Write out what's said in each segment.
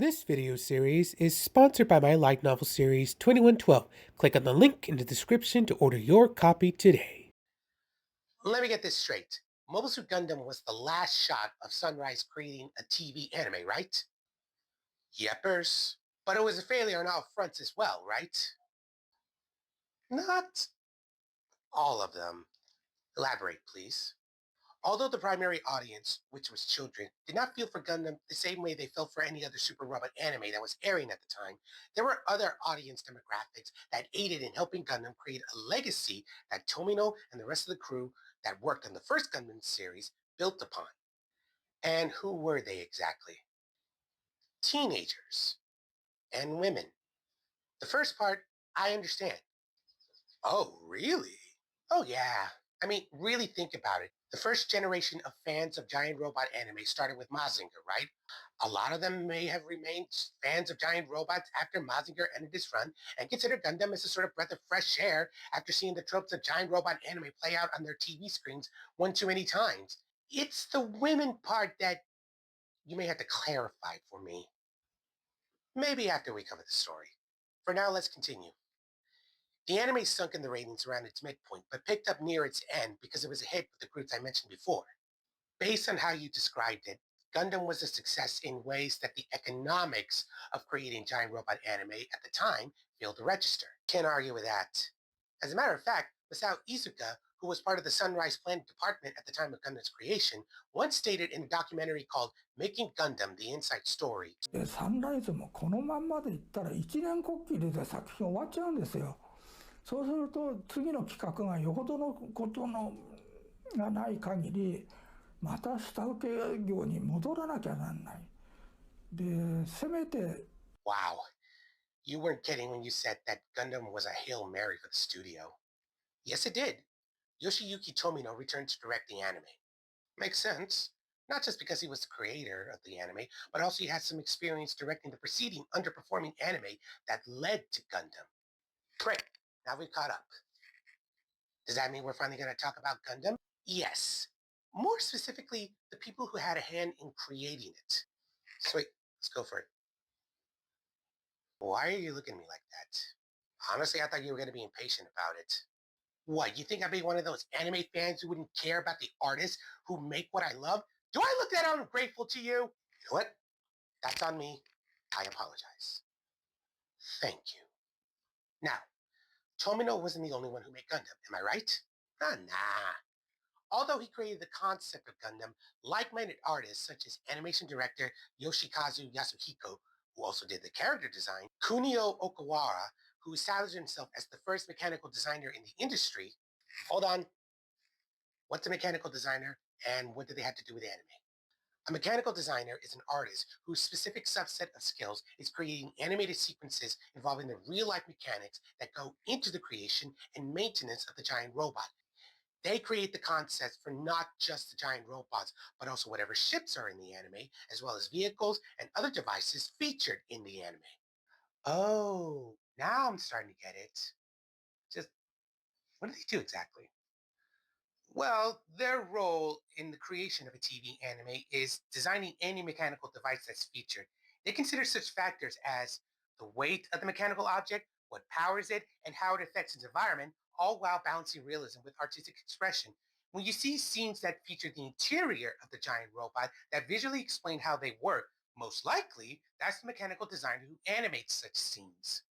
This video series is sponsored by my light novel series 2112. Click on the link in the description to order your copy today. Let me get this straight. Mobile Suit Gundam was the last shot of Sunrise creating a TV anime, right? Yepers. But it was a failure on all fronts as well, right? Not all of them. Elaborate, please. Although the primary audience, which was children, did not feel for Gundam the same way they felt for any other super robot anime that was airing at the time, there were other audience demographics that aided in helping Gundam create a legacy that Tomino and the rest of the crew that worked on the first Gundam series built upon. And who were they exactly? Teenagers and women. The first part, I understand. Oh, really? Oh, yeah. I mean, really think about it. The first generation of fans of giant robot anime started with Mazinger, right? A lot of them may have remained fans of giant robots after Mazinger ended his run and consider Gundam as a sort of breath of fresh air after seeing the tropes of giant robot anime play out on their TV screens one too many times. It's the women part that you may have to clarify for me. Maybe after we cover the story. For now, let's continue. The anime sunk in the ratings around its midpoint, but picked up near its end because it was a hit with the groups I mentioned before. Based on how you described it, Gundam was a success in ways that the economics of creating giant robot anime at the time failed to register. Can't argue with that. As a matter of fact, Masao Izuka, who was part of the Sunrise Planet department at the time of Gundam's creation, once stated in a documentary called Making Gundam the Inside Story. サンライズもこのまんまでいったら一年こっきりで作品終わっちゃうんですよ。そうすると次の企画がよほどのことのがない限りまた下請け業に戻らなきゃなんない。で、せめて Wow, you weren't kidding when you said that Gundam was a Hail Mary for the studio. Yes, it did. Yoshiyuki Tomino returned to direct the anime. Makes sense. Not just because he was the creator of the anime, but also he had some experience directing the preceding underperforming anime that led to Gundam. Great. Now we've caught up. Does that mean we're finally going to talk about Gundam? Yes. More specifically, the people who had a hand in creating it. Sweet. Let's go for it. Why are you looking at me like that? Honestly, I thought you were going to be impatient about it. What, you think I'd be one of those anime fans who wouldn't care about the artists who make what I love? Do I look that ungrateful to you? You know what? That's on me. I apologize. Thank you. Now, Tomino wasn't the only one who made Gundam, am I right? Nah. Although he created the concept of Gundam, like-minded artists such as animation director Yoshikazu Yasuhiko, who also did the character design, Kunio Okawara, who established himself as the first mechanical designer in the industry. Hold on. What's a mechanical designer and what do they have to do with anime? A mechanical designer is an artist whose specific subset of skills is creating animated sequences involving the real-life mechanics that go into the creation and maintenance of the giant robot. They create the concepts for not just the giant robots, but also whatever ships are in the anime, as well as vehicles and other devices featured in the anime. Oh, now I'm starting to get it. Just what do they do exactly? Well, their role in the creation of a TV anime is designing any mechanical device that's featured. They consider such factors as the weight of the mechanical object, what powers it, and how it affects its environment, all while balancing realism with artistic expression. When you see scenes that feature the interior of the giant robot that visually explain how they work, most likely that's the mechanical designer who animates such scenes.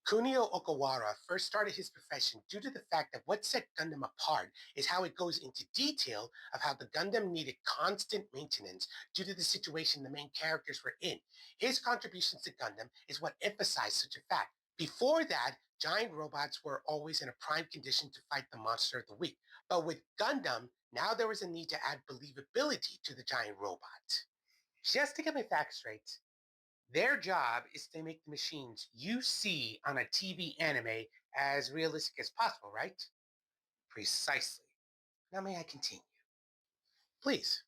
Kunio Okawara first started his profession due to the fact that what set Gundam apart is how it goes into detail of how the Gundam needed constant maintenance due to the situation the main characters were in. His contributions to Gundam is what emphasized such a fact. Before that, giant robots were always in a prime condition to fight the monster of the week. But with Gundam, now there was a need to add believability to the giant robot. Just to get my facts straight, their job is to make the machines you see on a TV anime as realistic as possible, right? Precisely. Now, may I continue? Please.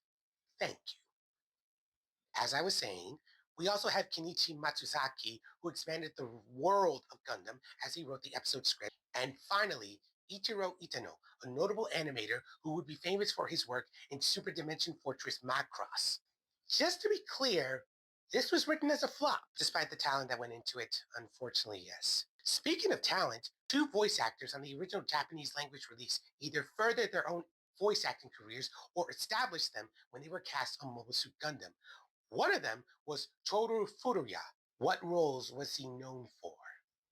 Thank you. As I was saying, we also have Kenichi Matsuzaki, who expanded the world of Gundam as he wrote the episode script. And finally, Ichiro Itano, a notable animator who would be famous for his work in Super Dimension Fortress Macross. Just to be clear, This was written as a flop, despite the talent that went into it. Unfortunately, yes. Speaking of talent, two voice actors on the original Japanese language release either furthered their own voice acting careers or established them when they were cast on Mobile Suit Gundam. One of them was Toru Furuya. What roles was he known for?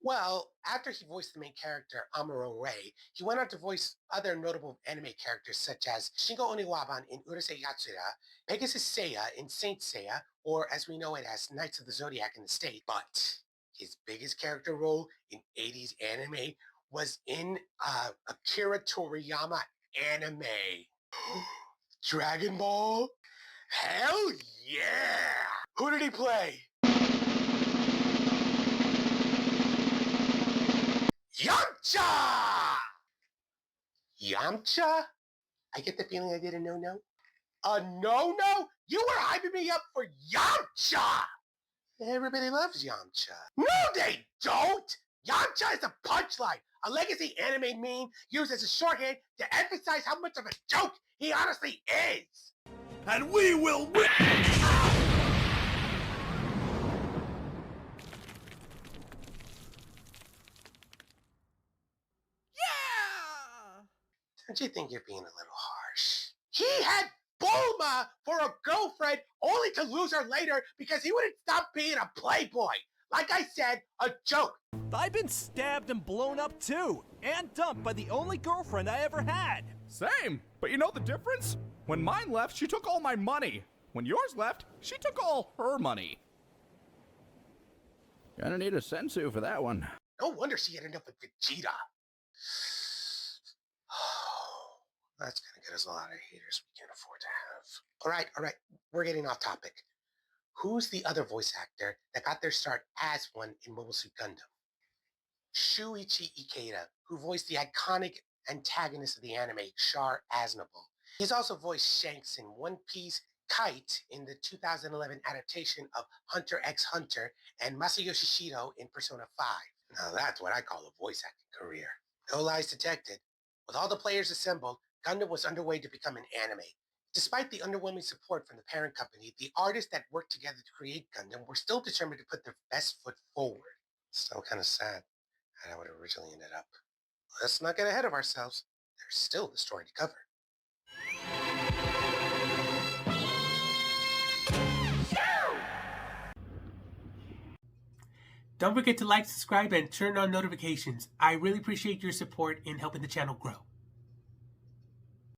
Well, after he voiced the main character Amuro Ray, he went on to voice other notable anime characters such as Shingo Oniwaban in Urusei Yatsura, Pegasus Seiya in Saint Seiya, or as we know it as Knights of the Zodiac in the State. But his biggest character role in 80s anime was in Akira Toriyama anime. Dragon Ball? Hell yeah! Who did he play? Yamcha! Yamcha? I get the feeling I did a no-no. A no-no? You were hyping me up for Yamcha! Everybody loves Yamcha. No, they don't! Yamcha is a punchline, a legacy anime meme used as a shorthand to emphasize how much of a joke he honestly is. And we will win! Don't you think you're being a little harsh? He had Bulma for a girlfriend only to lose her later because he wouldn't stop being a playboy. Like I said, a joke. I've been stabbed and blown up too, and dumped by the only girlfriend I ever had. Same, but you know the difference? When mine left, she took all my money. When yours left, she took all her money. Gonna need a sensu for that one. No wonder she had enough with Vegeta. That's gonna get us a lot of haters we can't afford to have. All right, we're getting off topic. Who's the other voice actor that got their start as one in Mobile Suit Gundam? Shuichi Ikeda, who voiced the iconic antagonist of the anime, Char Aznable. He's also voiced Shanks in One Piece, Kite in the 2011 adaptation of Hunter x Hunter, and Masayoshi Shido in Persona 5. Now that's what I call a voice acting career. No lies detected. With all the players assembled, Gundam was underway to become an anime. Despite the underwhelming support from the parent company, the artists that worked together to create Gundam were still determined to put their best foot forward. Still kind of sad how it originally ended up. Let's not get ahead of ourselves. There's still the story to cover. Don't forget to like, subscribe, and turn on notifications. I really appreciate your support in helping the channel grow.